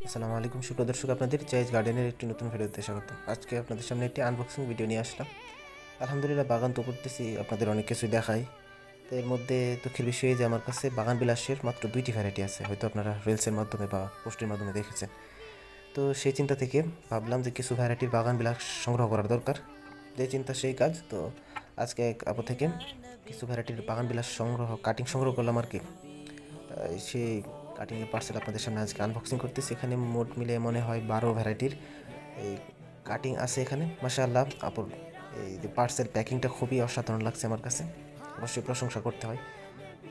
আসসালামু আলাইকুম সুপ্রিয় দর্শক, আপনাদের চয়েস গার্ডেনের একটি নতুন ভিডিওতে স্বাগত। আজকে আপনাদের সামনে একটি আনবক্সিং ভিডিও নিয়ে আসলাম। আলহামদুলিল্লাহ, বাগান তো করতেছি, আপনাদের অনেক কিছুই দেখাই। তো এর মধ্যে দুঃখের বিষয় যে আমার কাছে বাগান বিলাসের মাত্র 2টি ভ্যারাইটি আছে, হয়তো আপনারা রিলসের মাধ্যমে বা পোস্টের মাধ্যমে দেখেছেন। তো সেই চিন্তা থেকে ভাবলাম যে কিছু ভ্যারাইটির বাগান বিলাস সংগ্রহ করার দরকার। যে চিন্তা সেই কাজ। তো আজকে এক আপু থেকে কিছু ভ্যারাইটির বাগান বিলাস কাটিং সংগ্রহ করলাম আর কি। সেই কাটিংয়ের পার্সেল আপনাদের সামনে আজকে আনবক্সিং করতেছি। এখানে মোট মিলে মনে হয় 12 ভ্যারাইটির এই কাটিং আছে এখানে। মাশাআল্লাহ, আপুর এই যে পার্সেল প্যাকিংটা খুবই অসাধারণ লাগছে আমার কাছে, অবশ্যই প্রশংসা করতে হয়।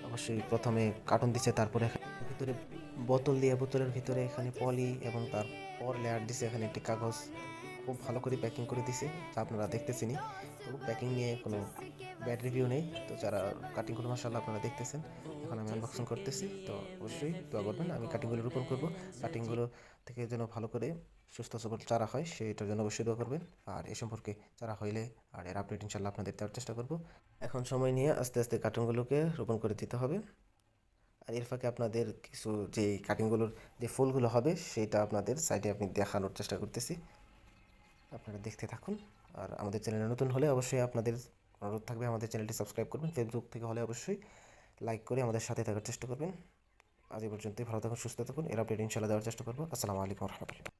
অবশ্যই প্রথমে কার্টুন দিচ্ছে, তারপরে ভিতরে বোতল দিয়ে, বোতলের ভিতরে এখানে পলি এবং তারপর লেয়ার দিছে এখানে একটি কাগজ। খুব ভালো করে প্যাকিং করে দিছে, যা আপনারা দেখতেছেনই। তো প্যাকিং নিয়ে কোনো ব্যাড রিভিউ নেই। তো যারা কাটিংগুলো মাশাআল্লাহ আপনারা দেখতেছেন, এখন আমি আনবক্সিং করতেছি। তো অবশ্যই দোয়া করবেন, আমি কাটিংগুলো রোপণ করব। কাটিংগুলো থেকে যেন ভালো করে সুস্থ সবল চারা হয়, সেটার জন্য অবশ্যই দোয়া করবেন। আর এ সম্পর্কে চারা হইলে আর এর আপডেট ইনশাল্লাহ আপনাদের দেওয়ার চেষ্টা করব। এখন সময় নিয়ে আস্তে আস্তে কাটিংগুলোকে রোপণ করে দিতে হবে। আর এর ফাঁকে আপনাদের কিছু যে কাটিংগুলোর যে ফুলগুলো হবে সেটা আপনাদের সাইডে আমি দেখানোর চেষ্টা করতেছি, আপনারা দেখতে থাকুন। আর আমাদের চ্যানেলে নতুন হলে অবশ্যই আপনাদের অনুরোধ থাকবে আমাদের চ্যানেলটি সাবস্ক্রাইব করবেন। ফেসবুক থেকে হলে অবশ্যই লাইক করে আমাদের সাথে থাকার চেষ্টা করবেন। আজ এই পর্যন্তই, ভালো থাকুন, সুস্থ থাকুন। এর আপডেট ইনশাল্লাহ দেওয়ার চেষ্টা করবো। আসসালামু আলাইকুম রহমতুল্লাহ।